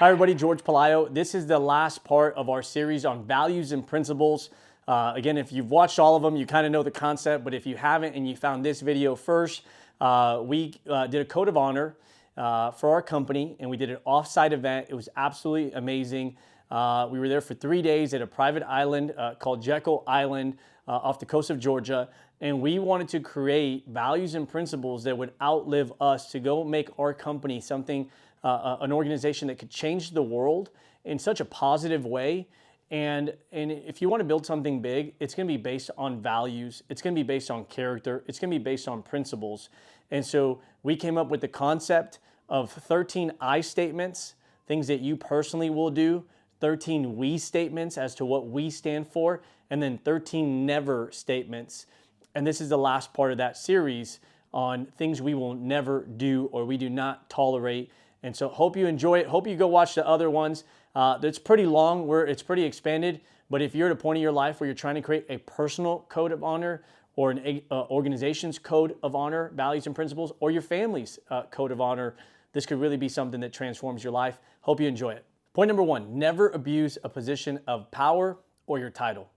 Hi everybody, George Palayo. This is the last part of our series on values and principles. Again, if you've watched all of them, you kind of know the concept, but if you haven't and you found this video first, we did a code of honor for our company, and we did an off-site event. It was absolutely amazing. We were there for 3 days at a private island called Jekyll Island off the coast of Georgia, and we wanted to create values and principles that would outlive us to go make our company something, an organization that could change the world in such a positive way. And if you want to build something big, it's going to be based on values. It's going to be based on character. It's going to be based on principles. And so we came up with the concept of 13 I statements, things that you personally will do, 13 we statements as to what we stand for, and then 13 never statements. And this is the last part of that series on things we will never do or we do not tolerate. And so hope you enjoy it. Hope you go watch the other ones. It's pretty long, it's pretty expanded, but if you're at a point in your life where you're trying to create a personal code of honor or an organization's code of honor, values and principles, or your family's code of honor, this could really be something that transforms your life. Hope you enjoy it. Point number 1, never abuse a position of power or your title.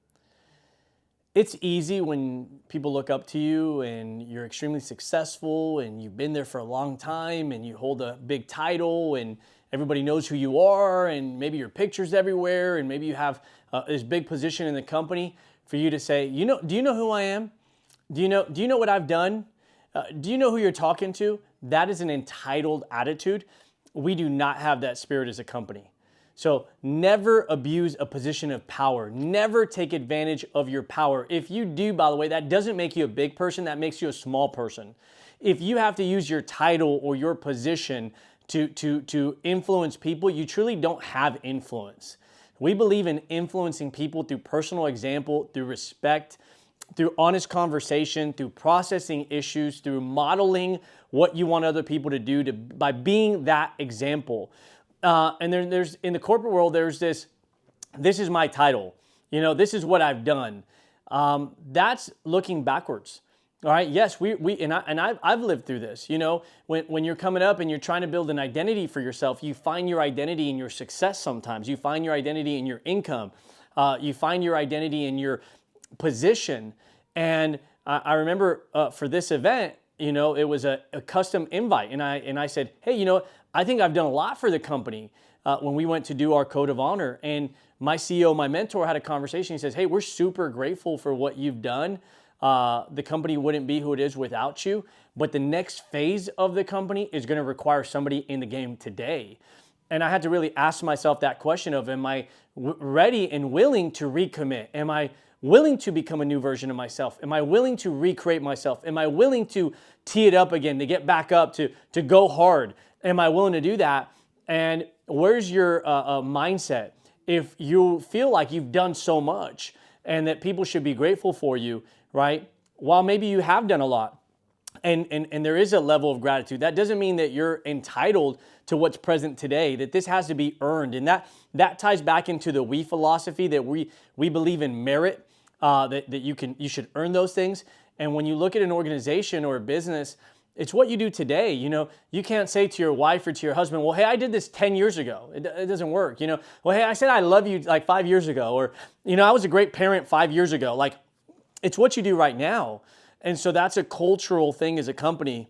It's easy when people look up to you and you're extremely successful and you've been there for a long time and you hold a big title and everybody knows who you are and maybe your picture's everywhere and maybe you have this big position in the company for you to say, do you know who I am? Do you know what I've done? Do you know who you're talking to? That is an entitled attitude. We do not have that spirit as a company. So never abuse a position of power. Never take advantage of your power. If you do, by the way, that doesn't make you a big person, that makes you a small person. If you have to use your title or your position to influence people, you truly don't have influence. We believe in influencing people through personal example, through respect, through honest conversation, through processing issues, through modeling what you want other people to do by being that example. And there's in the corporate world, there's this is my title. This is what I've done. That's looking backwards. All right. Yes, I've lived through this. When you're coming up and you're trying to build an identity for yourself, you find your identity in your success sometimes. You find your identity in your income. You find your identity in your position. And I remember for this event, it was a custom invite. And I said, hey, I think I've done a lot for the company when we went to do our code of honor. And my CEO, my mentor, had a conversation. He says, hey, we're super grateful for what you've done. The company wouldn't be who it is without you. But the next phase of the company is going to require somebody in the game today. And I had to really ask myself that question of, am I ready and willing to recommit? Am I willing to become a new version of myself? Am I willing to recreate myself? Am I willing to tee it up again, to get back up, to go hard? Am I willing to do that? And where's your mindset? If you feel like you've done so much and that people should be grateful for you, right? While maybe you have done a lot and there is a level of gratitude, that doesn't mean that you're entitled to what's present today, that this has to be earned. And that ties back into the we philosophy that we believe in merit, that you should earn those things. And when you look at an organization or a business, it's what you do today. You can't say to your wife or to your husband, well, hey, I did this 10 years ago. It doesn't work. Well, hey, I said I love you like 5 years ago, or, I was a great parent 5 years ago. Like, it's what you do right now. And so that's a cultural thing as a company,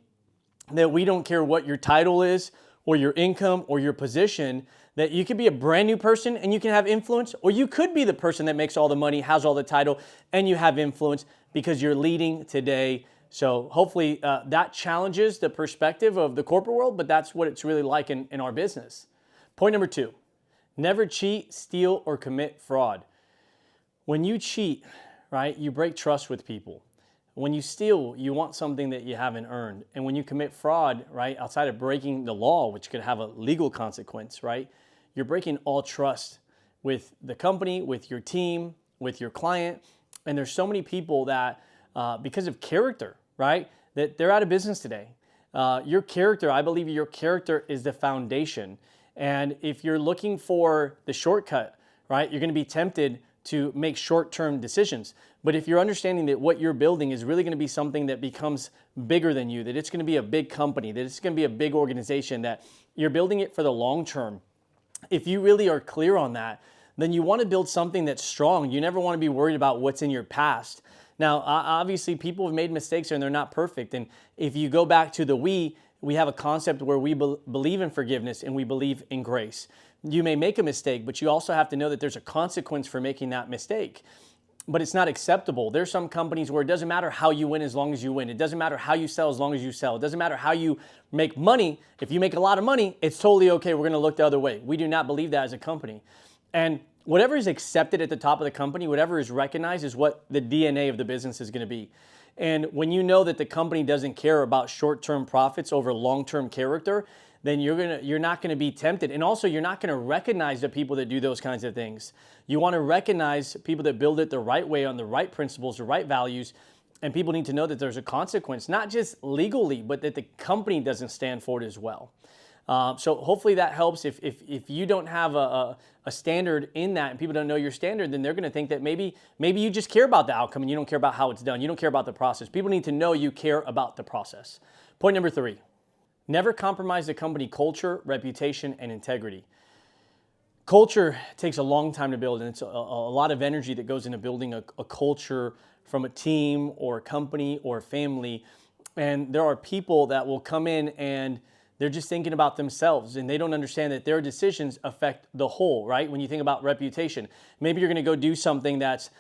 that we don't care what your title is or your income or your position, that you could be a brand new person and you can have influence, or you could be the person that makes all the money, has all the title, and you have influence because you're leading today. So hopefully that challenges the perspective of the corporate world, but that's what it's really like in our business. Point number 2, never cheat, steal, or commit fraud. When you cheat, right, you break trust with people. When you steal, you want something that you haven't earned. And when you commit fraud, right, outside of breaking the law, which could have a legal consequence, right, you're breaking all trust with the company, with your team, with your client. And there's so many people that, because of character, right, that they're out of business today. Your character, I believe your character is the foundation. And if you're looking for the shortcut, right, you're going to be tempted to make short-term decisions. But if you're understanding that what you're building is really going to be something that becomes bigger than you, that it's going to be a big company, that it's going to be a big organization, that you're building it for the long term, If you really are clear on that, then you want to build something that's strong. You never want to be worried about what's in your past. Now, obviously, people have made mistakes and they're not perfect. And if you go back to the we have a concept where we believe in forgiveness and we believe in grace. You may make a mistake, but you also have to know that there's a consequence for making that mistake. But it's not acceptable. There's some companies where it doesn't matter how you win as long as you win. It doesn't matter how you sell as long as you sell. It doesn't matter how you make money. If you make a lot of money, it's totally okay. We're going to look the other way. We do not believe that as a company. And whatever is accepted at the top of the company, whatever is recognized is what the DNA of the business is going to be. And when you know that the company doesn't care about short-term profits over long-term character, then you're not going to be tempted. And also, you're not going to recognize the people that do those kinds of things. You want to recognize people that build it the right way on the right principles, the right values, and people need to know that there's a consequence, not just legally, but that the company doesn't stand for it as well. So hopefully that helps. If you don't have a standard in that and people don't know your standard, then they're going to think that maybe you just care about the outcome and you don't care about how it's done. You don't care about the process. People need to know you care about the process. Point number 3. Never compromise the company culture, reputation, and integrity. Culture takes a long time to build, and it's a lot of energy that goes into building a culture from a team or a company or a family. And there are people that will come in and they're just thinking about themselves, and they don't understand that their decisions affect the whole, right? When you think about reputation, maybe you're going to go do something that's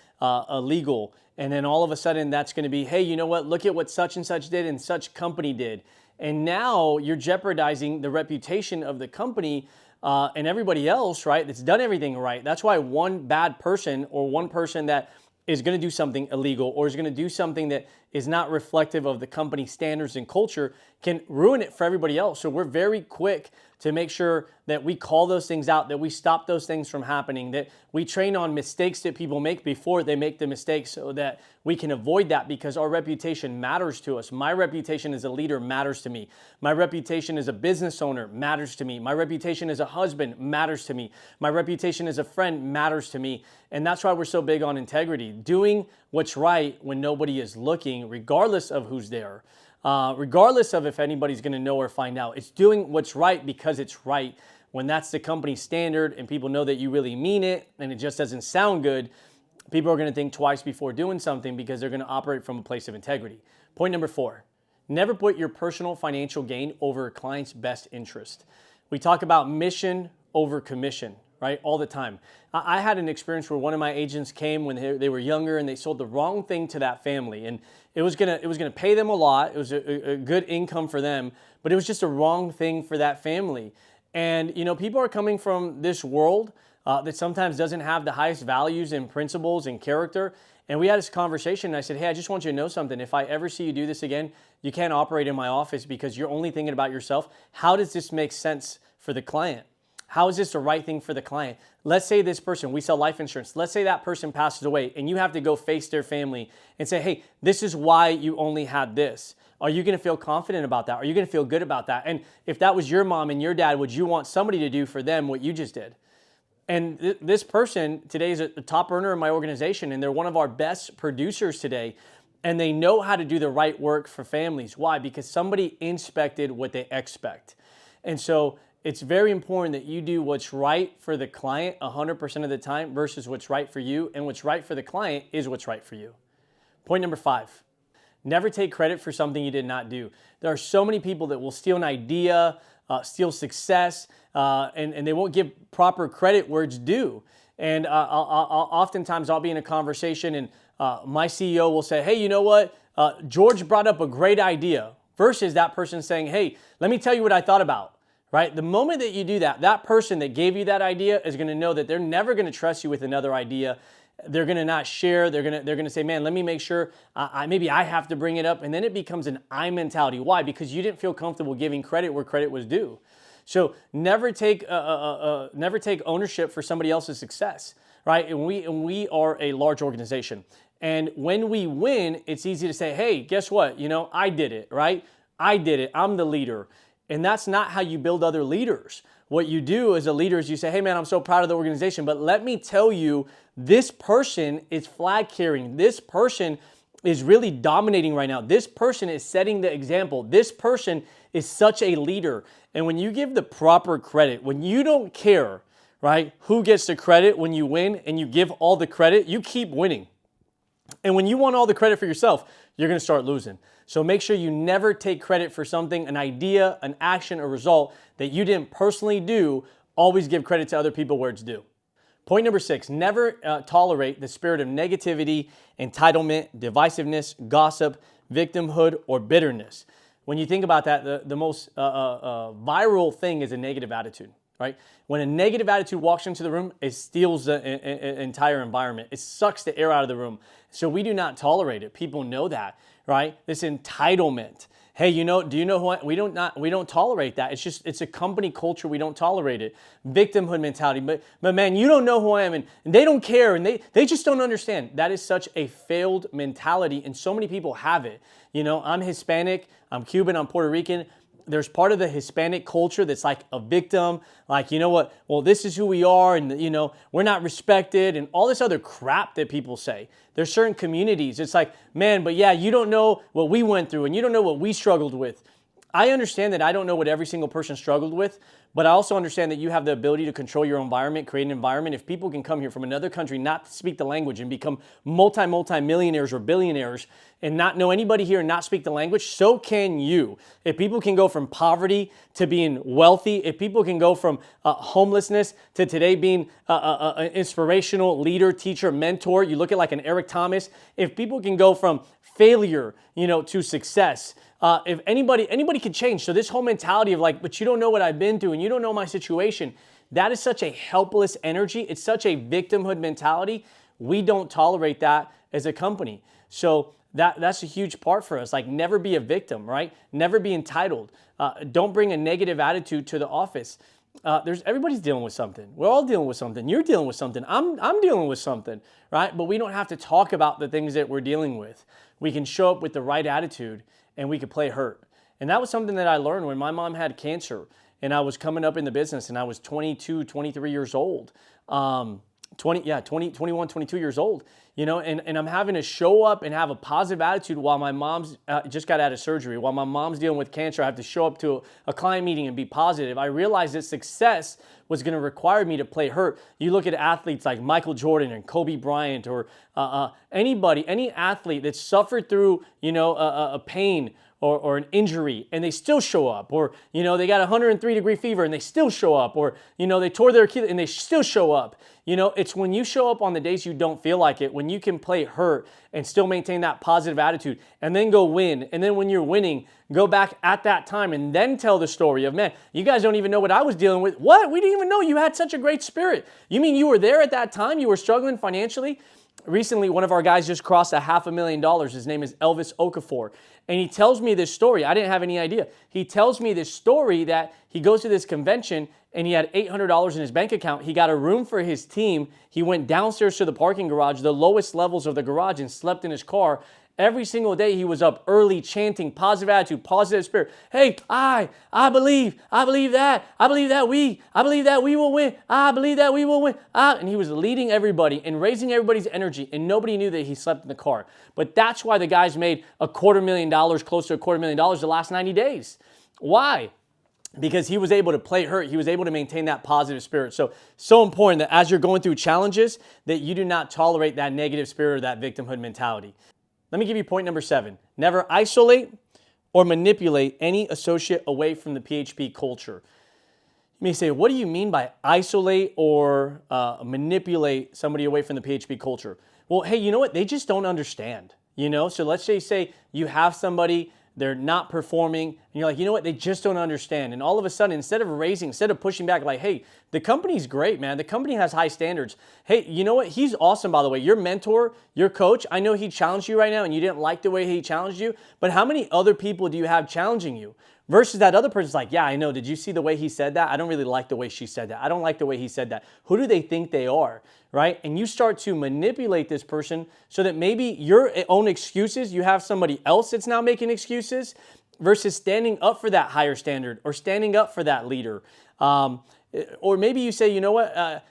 illegal, and then all of a sudden that's going to be, hey, you know what? Look at what such and such did and such company did. And now you're jeopardizing the reputation of the company and everybody else, right, that's done everything right. That's why one bad person or one person that is going to do something illegal or is going to do something that is not reflective of the company standards and culture can ruin it for everybody else. So we're very quick to make sure that we call those things out, that we stop those things from happening, that we train on mistakes that people make before they make the mistakes so that we can avoid that, because our reputation matters to us. My reputation as a leader matters to me. My reputation as a business owner matters to me. My reputation as a husband matters to me. My reputation as a friend matters to me. And that's why we're so big on integrity, doing what's right when nobody is looking, regardless of who's there. Regardless of if anybody's going to know or find out. It's doing what's right because it's right. When that's the company standard and people know that you really mean it and it just doesn't sound good, people are going to think twice before doing something because they're going to operate from a place of integrity. Point number 4, never put your personal financial gain over a client's best interest. We talk about mission over commission, right? All the time. I had an experience where one of my agents came when they were younger and they sold the wrong thing to that family, and it was gonna pay them a lot. It was a good income for them, but it was just a wrong thing for that family. And you know, people are coming from this world that sometimes doesn't have the highest values and principles and character. And we had this conversation and I said, hey, I just want you to know something. If I ever see you do this again, you can't operate in my office because you're only thinking about yourself. How does this make sense for the client? How is this the right thing for the client? Let's say this person, we sell life insurance. Let's say that person passes away and you have to go face their family and say, hey, this is why you only had this. Are you going to feel confident about that? Are you going to feel good about that? And if that was your mom and your dad, would you want somebody to do for them what you just did? And this person today is a top earner in my organization, and they're one of our best producers today. And they know how to do the right work for families. Why? Because somebody inspected what they expect. And so it's very important that you do what's right for the client 100% of the time versus what's right for you. And what's right for the client is what's right for you. Point number 5, never take credit for something you did not do. There are so many people that will steal an idea, steal success, and they won't give proper credit where it's due. And oftentimes I'll be in a conversation and my CEO will say, hey, you know what? George brought up a great idea, versus that person saying, hey, let me tell you what I thought about. Right? The moment that you do that, that person that gave you that idea is going to know that they're never going to trust you with another idea. They're going to not share. They're going to say, man, let me make sure maybe I have to bring it up. And then it becomes an I mentality. Why? Because you didn't feel comfortable giving credit where credit was due. So never take ownership for somebody else's success, right? And we are a large organization. And when we win, it's easy to say, hey, guess what? You know, I did it, right? I did it. I'm the leader. And that's not how you build other leaders. What you do as a leader is you say, hey man, I'm so proud of the organization, but let me tell you, this person is flag carrying. This person is really dominating right now. This person is setting the example. This person is such a leader. And when you give the proper credit, when you don't care right? Who gets the credit when you win and you give all the credit, you keep winning. And when you want all the credit for yourself, you're going to start losing. So make sure you never take credit for something, an idea, an action, a result that you didn't personally do. Always give credit to other people where it's due. Point number 6, never tolerate the spirit of negativity, entitlement, divisiveness, gossip, victimhood, or bitterness. When you think about that, the most viral thing is a negative attitude, right? When a negative attitude walks into the room, it steals the entire environment. It sucks the air out of the room. So we do not tolerate it. People know that, right? This entitlement. Hey, do you know who we don't tolerate that. It's a company culture. We don't tolerate it. Victimhood mentality. But man, you don't know who I am, and they don't care, and they just don't understand. That is such a failed mentality, and so many people have it. I'm Hispanic, I'm Cuban, I'm Puerto Rican. There's part of the Hispanic culture that's like a victim, like, you know what, well, this is who we are, and, we're not respected, and all this other crap that people say. There's certain communities, it's like, man, but yeah, you don't know what we went through, and you don't know what we struggled with. I understand that I don't know what every single person struggled with, but I also understand that you have the ability to control your environment, create an environment. If people can come here from another country, not speak the language, and become multi-millionaires or billionaires, and not know anybody here and not speak the language, so can you. If people can go from poverty to being wealthy, if people can go from homelessness to today being an inspirational leader, teacher, mentor, you look at like an Eric Thomas, if people can go from failure, to success, if anybody can change. So this whole mentality of like, but you don't know what I've been through and you don't know my situation, that is such a helpless energy. It's such a victimhood mentality. We don't tolerate that as a company. So that's a huge part for us. Like, never be a victim, right? Never be entitled. Don't bring a negative attitude to the office. Everybody's dealing with something. We're all dealing with something. You're dealing with something. I'm dealing with something, right? But we don't have to talk about the things that we're dealing with. We can show up with the right attitude, and we can play hurt. And that was something that I learned when my mom had cancer, and I was coming up in the business, and I was 22, 23 years old. 21, 22 years old, and I'm having to show up and have a positive attitude while my mom's just got out of surgery. While my mom's dealing with cancer, I have to show up to a client meeting and be positive. I realized that success was going to require me to play hurt. You look at athletes like Michael Jordan and Kobe Bryant, or any athlete that suffered through, a pain or an injury, and they still show up, or, they got 103-degree fever and they still show up, or, they tore their Achilles and they still show up. It's when you show up on the days you don't feel like it, when you can play hurt and still maintain that positive attitude, and then go win. And then when you're winning, go back at that time and then tell the story of, man, you guys don't even know what I was dealing with. What? We didn't even know you had such a great spirit. You mean you were there at that time? You were struggling financially? Recently, one of our guys just crossed $500,000. His name is Elvis Okafor. And he tells me this story. I didn't have any idea. He tells me this story that he goes to this convention and he had $800 in his bank account. He got a room for his team. He went downstairs to the parking garage, the lowest levels of the garage, and slept in his car. Every single day he was up early chanting positive attitude, positive spirit. Hey, I believe that we will win. I believe that we will win. And he was leading everybody and raising everybody's energy, and nobody knew that he slept in the car. But that's why the guys made $250,000, close to $250,000 the last 90 days. Why? Because he was able to play hurt. He was able to maintain that positive spirit. So important that as you're going through challenges, that you do not tolerate that negative spirit or that victimhood mentality. Let me give you point number 7. Never isolate or manipulate any associate away from the PHP culture. You may say, what do you mean by isolate or manipulate somebody away from the PHP culture? Well, hey, you know what? They just don't understand, So let's say you have somebody, they're not performing, and you're like, you know what? They just don't understand. And all of a sudden, instead of pushing back, like, hey, the company's great, man. The company has high standards. Hey, you know what? He's awesome, by the way. Your mentor, your coach, I know he challenged you right now and you didn't like the way he challenged you, but how many other people do you have challenging you? Versus that other person's like, yeah, I know. Did you see the way he said that? I don't really like the way she said that. I don't like the way he said that. Who do they think they are, right? And you start to manipulate this person so that maybe your own excuses, you have somebody else that's now making excuses, versus standing up for that higher standard or standing up for that leader. Or maybe you say, you know what,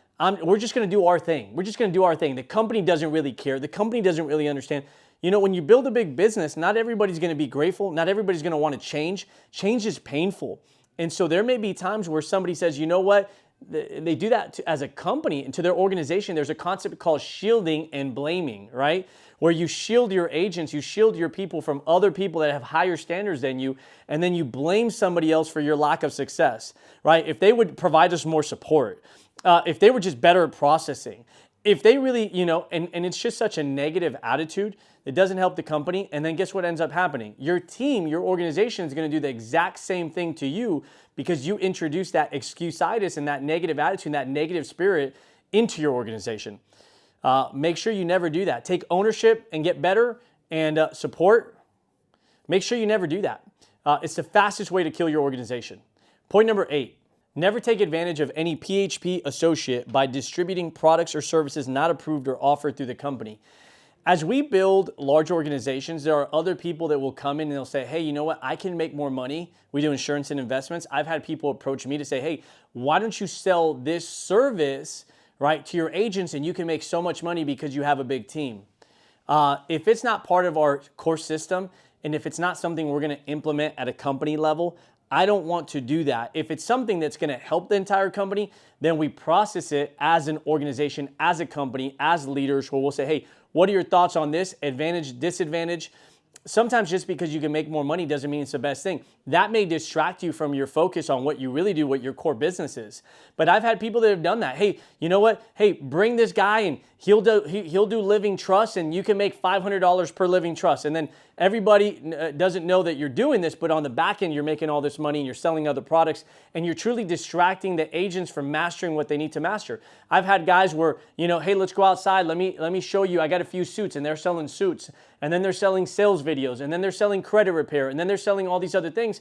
we're just going to do our thing. We're just going to do our thing. The company doesn't really care. The company doesn't really understand. When you build a big business, not everybody's going to be grateful. Not everybody's going to want to change. Change is painful. And so there may be times where somebody says, you know what, they do that as a company and to their organization. There's a concept called shielding and blaming, right? Where you shield your agents, you shield your people from other people that have higher standards than you, and then you blame somebody else for your lack of success, right? If they would provide us more support, if they were just better at processing, if they really, and it's just such a negative attitude, it doesn't help the company. And then guess what ends up happening? Your team, your organization is going to do the exact same thing to you because you introduce that excuse-itis and that negative attitude, and that negative spirit into your organization. Make sure you never do that. Take ownership and get better and support. Make sure you never do that. It's the fastest way to kill your organization. Point number 8. Never take advantage of any PHP associate by distributing products or services not approved or offered through the company. As we build large organizations, there are other people that will come in and they'll say, hey, you know what? I can make more money. We do insurance and investments. I've had people approach me to say, hey, why don't you sell this service, right, to your agents and you can make so much money because you have a big team. If it's not part of our core system and if it's not something we're going to implement at a company level, I don't want to do that. If it's something that's going to help the entire company, then we process it as an organization, as a company, as leaders, where we'll say, hey, what are your thoughts on this? Advantage, disadvantage? Sometimes just because you can make more money doesn't mean it's the best thing. That may distract you from your focus on what you really do, what your core business is. But I've had people that have done that. Hey, you know what? Hey, bring this guy and he'll do living trust and you can make $500 per living trust. And then everybody doesn't know that you're doing this, but on the back end, you're making all this money and you're selling other products and you're truly distracting the agents from mastering what they need to master. I've had guys where, hey, let's go outside. Let me show you. I got a few suits, and they're selling suits, and then they're selling sales videos, and then they're selling credit repair, and then they're selling all these other things.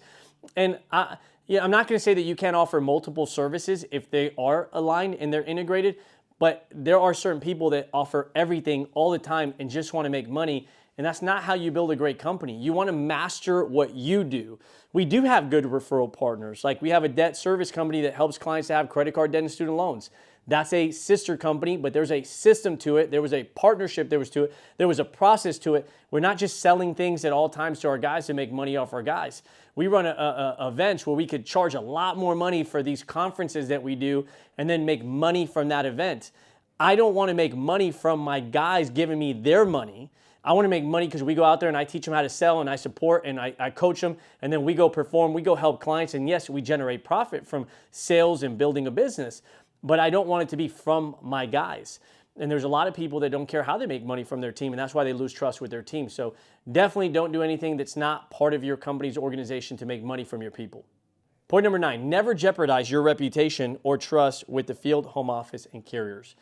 And I'm not going to say that you can't offer multiple services if they are aligned and they're integrated, but there are certain people that offer everything all the time and just want to make money. And that's not how you build a great company. You want to master what you do. We do have good referral partners. Like we have a debt service company that helps clients to have credit card, debt, and student loans. That's a sister company, but there's a system to it. There was a partnership there was a process to it. We're not just selling things at all times to our guys to make money off our guys. We run events where we could charge a lot more money for these conferences that we do and then make money from that event. I don't want to make money from my guys giving me their money. I want to make money because we go out there and I teach them how to sell and I support and I coach them, and then we go perform, we go help clients, and yes, we generate profit from sales and building a business, but I don't want it to be from my guys. And there's a lot of people that don't care how they make money from their team, and that's why they lose trust with their team. So definitely don't do anything that's not part of your company's organization to make money from your people. Point number 9, never jeopardize your reputation or trust with the field, home office, and carriers.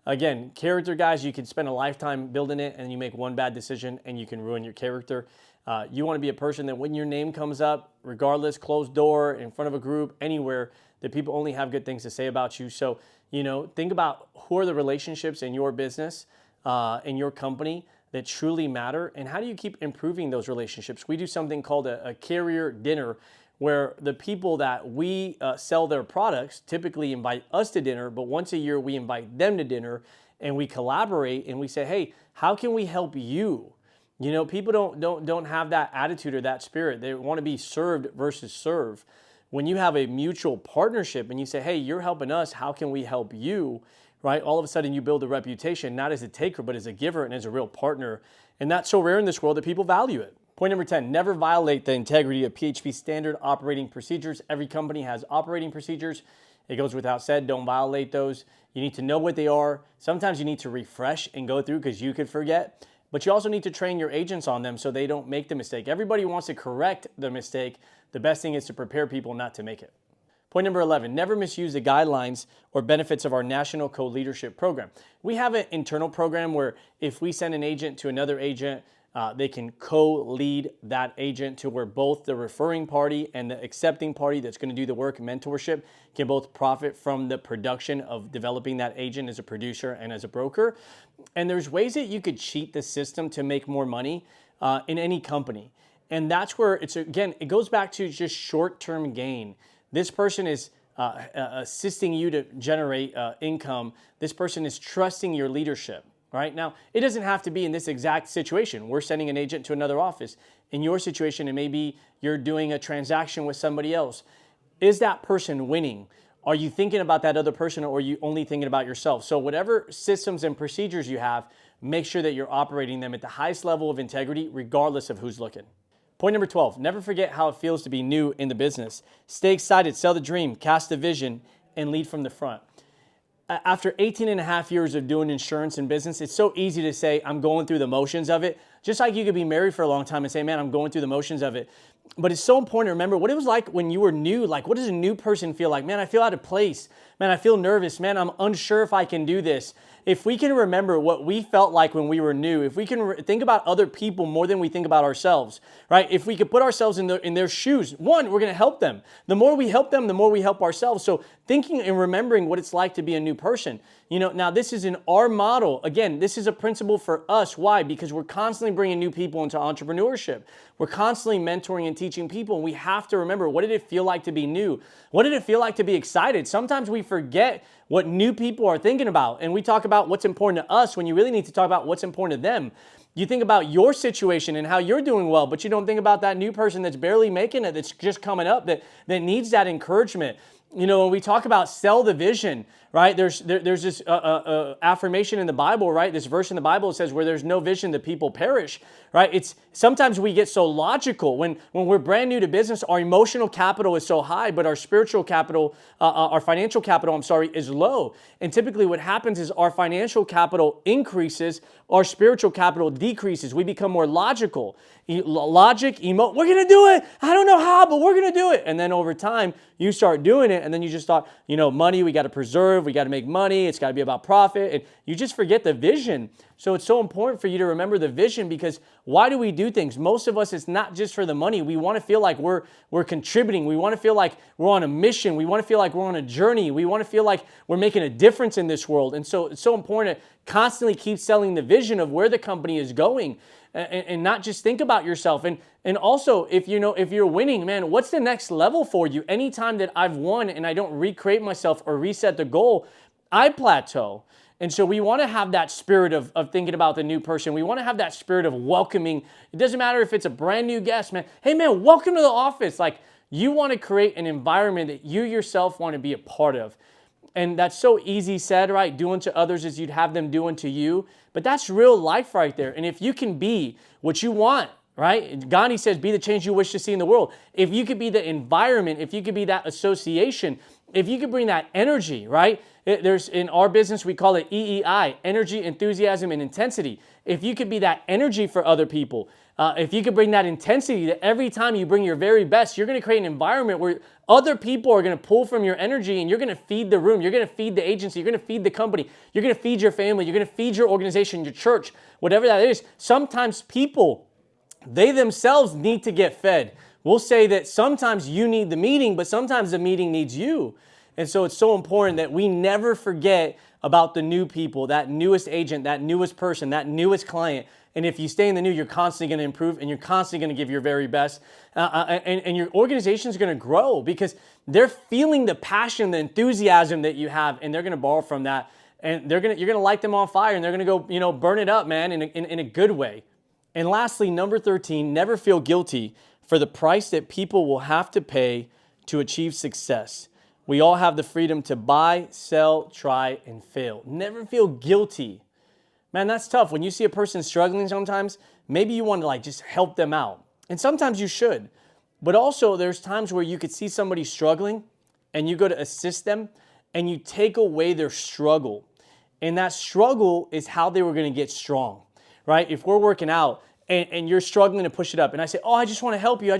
Again, character, guys, you can spend a lifetime building it and you make one bad decision and you can ruin your character. You want to be a person that when your name comes up, regardless, closed door, in front of a group, anywhere, that people only have good things to say about you. So, think about who are the relationships in your business, in your company that truly matter, and how do you keep improving those relationships? We do something called a carrier dinner, where the people that we sell their products typically invite us to dinner, but once a year we invite them to dinner and we collaborate and we say, hey, how can we help you? People don't have that attitude or that spirit. They want to be served versus serve. When you have a mutual partnership and you say, hey, you're helping us, how can we help you? Right? All of a sudden you build a reputation, not as a taker, but as a giver and as a real partner. And that's so rare in this world that people value it. Point number 10, never violate the integrity of PHP standard operating procedures. Every company has operating procedures. It goes without said, don't violate those. You need to know what they are. Sometimes you need to refresh and go through because you could forget, but you also need to train your agents on them so they don't make the mistake. Everybody wants to correct the mistake. The best thing is to prepare people not to make it. Point number 11, never misuse the guidelines or benefits of our National Co-Leadership Program. We have an internal program where if we send an agent to another agent, they can co-lead that agent to where both the referring party and the accepting party that's going to do the work, mentorship, can both profit from the production of developing that agent as a producer and as a broker. And there's ways that you could cheat the system to make more money in any company. And that's where it goes back to just short-term gain. This person is assisting you to generate income. This person is trusting your leadership. Right? Now, it doesn't have to be in this exact situation. We're sending an agent to another office. In your situation, it may be you're doing a transaction with somebody else. Is that person winning? Are you thinking about that other person, or are you only thinking about yourself? So whatever systems and procedures you have, make sure that you're operating them at the highest level of integrity, regardless of who's looking. Point number 12, never forget how it feels to be new in the business. Stay excited, sell the dream, cast the vision, and lead from the front. After 18 and a half years of doing insurance and business, it's so easy to say, I'm going through the motions of it. Just like you could be married for a long time and say, man, I'm going through the motions of it. But it's so important to remember what it was like when you were new. Like, what does a new person feel like? Man, I feel out of place. Man, I feel nervous. Man, I'm unsure if I can do this. If we can remember what we felt like when we were new, if we can think about other people more than we think about ourselves, right? If we could put ourselves in their shoes, one, we're going to help them. The more we help them, the more we help ourselves. So thinking and remembering what it's like to be a new person. You know, now this is in our model. Again, this is a principle for us. Why? Because we're constantly bringing new people into entrepreneurship. We're constantly mentoring and teaching people. And we have to remember, what did it feel like to be new? What did it feel like to be excited? Sometimes we forget what new people are thinking about. And we talk about what's important to us when you really need to talk about what's important to them. You think about your situation and how you're doing well, but you don't think about that new person that's barely making it, that's just coming up, that needs that encouragement. You know, when we talk about sell the vision, right? There's this affirmation in the Bible, right? This verse in the Bible says, where there's no vision, the people perish, right? It's sometimes we get so logical when we're brand new to business. Our emotional capital is so high, but our spiritual capital, our financial capital, is low. And typically, what happens is our financial capital increases, our spiritual capital decreases. We become more logical. We're gonna do it. I don't know how, but we're gonna do it. And then over time, you start doing it, and then you just thought, you know, money we got to preserve, we got to make money, it's got to be about profit, and you just forget the vision. So it's so important for you to remember the vision, because why do we do things? Most of us, it's not just for the money. We want to feel like we're contributing. We want to feel like we're on a mission. We want to feel like we're on a journey. We want to feel like we're making a difference in this world. And so it's so important to constantly keep selling the vision of where the company is going. And not just think about yourself. And also, if you're winning, man, what's the next level for you? Anytime that I've won and I don't recreate myself or reset the goal, I plateau. And so we want to have that spirit of thinking about the new person. We want to have that spirit of welcoming. It doesn't matter if it's a brand new guest, man. Hey, man, welcome to the office. Like, you want to create an environment that you yourself want to be a part of. And that's so easy said, right? Do unto others as you'd have them do unto you. But that's real life right there. And if you can be what you want, right? Gandhi says, be the change you wish to see in the world. If you could be the environment, if you could be that association, if you could bring that energy, right? There's in our business, we call it EEI, energy, enthusiasm, and intensity. If you could be that energy for other people, if you could bring that intensity that every time you bring your very best, you're going to create an environment where other people are going to pull from your energy, and you're going to feed the room. You're going to feed the agency. You're going to feed the company. You're going to feed your family. You're going to feed your organization, your church, whatever that is. Sometimes people, they themselves need to get fed. We'll say that sometimes you need the meeting, but sometimes the meeting needs you. And so it's so important that we never forget about the new people, that newest agent, that newest person, that newest client. And if you stay in the new, you're constantly going to improve, and you're constantly going to give your very best. And your organization is going to grow because they're feeling the passion, the enthusiasm that you have, and they're going to borrow from that. And you're going to light them on fire, and they're going to go, burn it up, man, in a good way. And lastly, number 13, never feel guilty for the price that people will have to pay to achieve success. We all have the freedom to buy, sell, try, and fail. Never feel guilty. Man, that's tough. When you see a person struggling sometimes, maybe you want to just help them out. And sometimes you should. But also there's times where you could see somebody struggling and you go to assist them and you take away their struggle. And that struggle is how they were going to get strong, right? If we're working out and you're struggling to push it up and I say, oh, I just want to help you.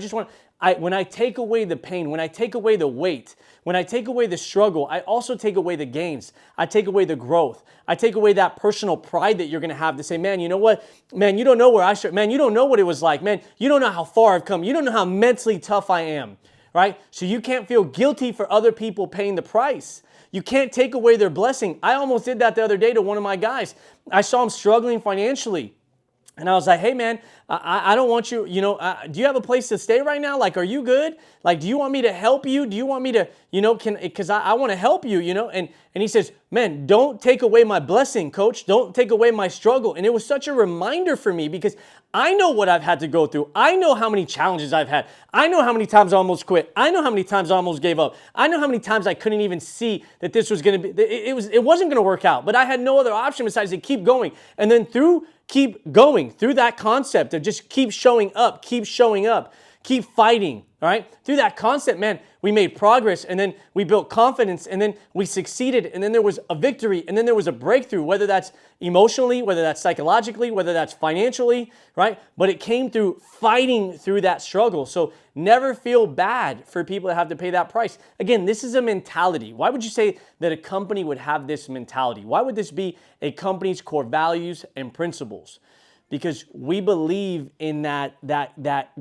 When I take away the pain, when I take away the weight, when I take away the struggle, I also take away the gains. I take away the growth. I take away that personal pride that you're going to have to say, man, you know what? Man, you don't know where I should. Man, you don't know what it was like. Man, you don't know how far I've come. You don't know how mentally tough I am, right? So you can't feel guilty for other people paying the price. You can't take away their blessing. I almost did that the other day to one of my guys. I saw him struggling financially. And I was like, hey, man, I don't want you, do you have a place to stay right now? Like, are you good? Like, do you want me to help you? Do you want me to, because I want to help you, And he says, man, don't take away my blessing, coach. Don't take away my struggle. And it was such a reminder for me because I know what I've had to go through. I know how many challenges I've had. I know how many times I almost quit. I know how many times I almost gave up. I know how many times I couldn't even see that this was going to be, it wasn't going to work out, but I had no other option besides to keep going. And then keep going through that concept of just keep showing up, keep fighting, all right? Through that concept, man, we made progress, and then we built confidence, and then we succeeded, and then there was a victory, and then there was a breakthrough, whether that's emotionally, whether that's psychologically, whether that's financially, right? But it came through fighting through that struggle. So never feel bad for people that have to pay that price. Again, this is a mentality. Why would you say that a company would have this mentality? Why would this be a company's core values and principles? Because we believe in that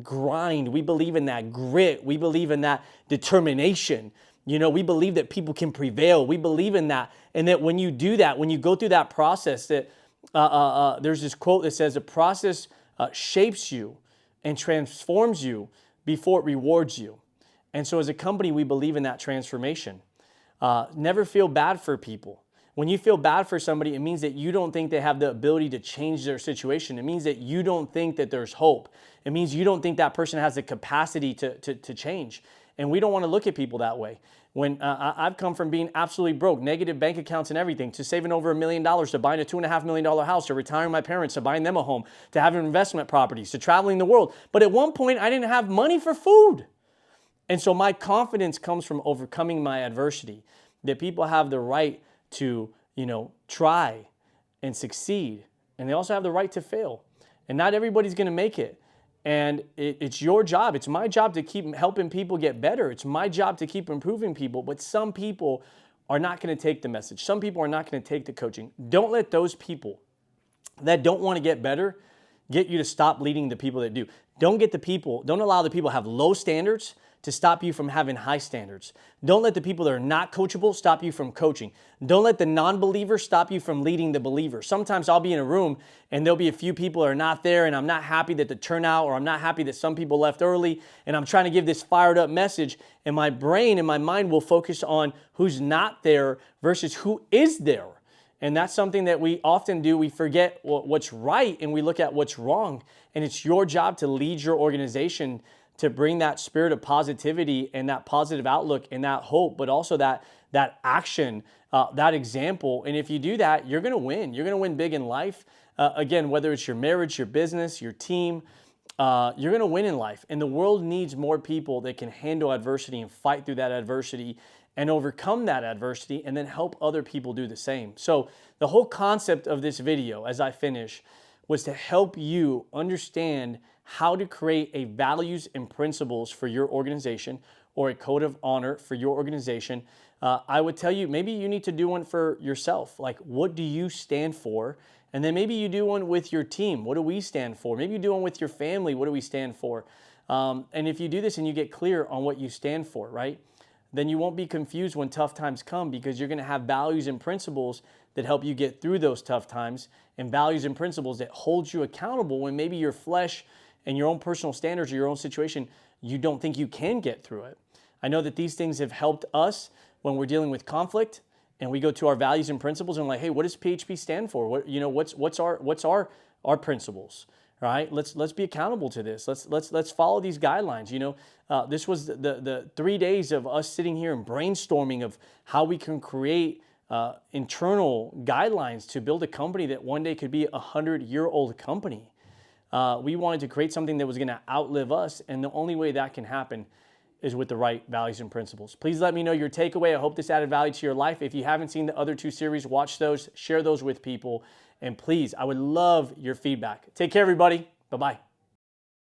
grind. We believe in that grit. We believe in that determination. We believe that people can prevail. We believe in that. And that when you do that, when you go through that process, that there's this quote that says, a process shapes you and transforms you before it rewards you. And so as a company, we believe in that transformation. Never feel bad for people. When you feel bad for somebody, it means that you don't think they have the ability to change their situation. It means that you don't think that there's hope. It means you don't think that person has the capacity to change. And we don't want to look at people that way. When I've come from being absolutely broke, negative bank accounts and everything, to saving over $1 million, to buying a $2.5 million house, to retiring my parents, to buying them a home, to having investment properties, to traveling the world. But at one point, I didn't have money for food. And so my confidence comes from overcoming my adversity, that people have the right to, try and succeed. And they also have the right to fail. And not everybody's going to make it. And it's your job. It's my job to keep helping people get better. It's my job to keep improving people. But some people are not going to take the message. Some people are not going to take the coaching. Don't let those people that don't want to get better get you to stop leading the people that do. Don't allow the people who have low standards to stop you from having high standards. Don't let the people that are not coachable stop you from coaching. Don't let the non-believer stop you from leading the believer. Sometimes I'll be in a room and there'll be a few people that are not there, and I'm not happy that the turnout, or I'm not happy that some people left early, and I'm trying to give this fired up message, and my brain and my mind will focus on who's not there versus who is there. And that's something that we often do. We forget what's right and we look at what's wrong. And it's your job to lead your organization to bring that spirit of positivity and that positive outlook and that hope, but also that action, that example. And if you do that, you're going to win. You're going to win big in life. Again, whether it's your marriage, your business, your team, you're going to win in life. And the world needs more people that can handle adversity and fight through that adversity and overcome that adversity, and then help other people do the same. So the whole concept of this video, as I finish, was to help you understand how to create a values and principles for your organization, or a code of honor for your organization. I would tell you, maybe you need to do one for yourself. Like, what do you stand for? And then maybe you do one with your team. What do we stand for? Maybe you do one with your family. What do we stand for? And if you do this and you get clear on what you stand for, right, then you won't be confused when tough times come, because you're going to have values and principles that help you get through those tough times, and values and principles that hold you accountable when maybe your flesh and your own personal standards or your own situation, you don't think you can get through it. I know that these things have helped us when we're dealing with conflict, and we go to our values and principles and we're like, hey, what does PHP stand for? What's our principles? Right? Let's be accountable to this. Let's follow these guidelines. This was the 3 days of us sitting here and brainstorming of how we can create internal guidelines to build a company that one day could be a 100-year-old company. We wanted to create something that was going to outlive us, and the only way that can happen is with the right values and principles. Please let me know your takeaway. I hope this added value to your life. If you haven't seen the other 2 series, watch those, share those with people. And please, I would love your feedback. Take care, everybody. Bye-bye.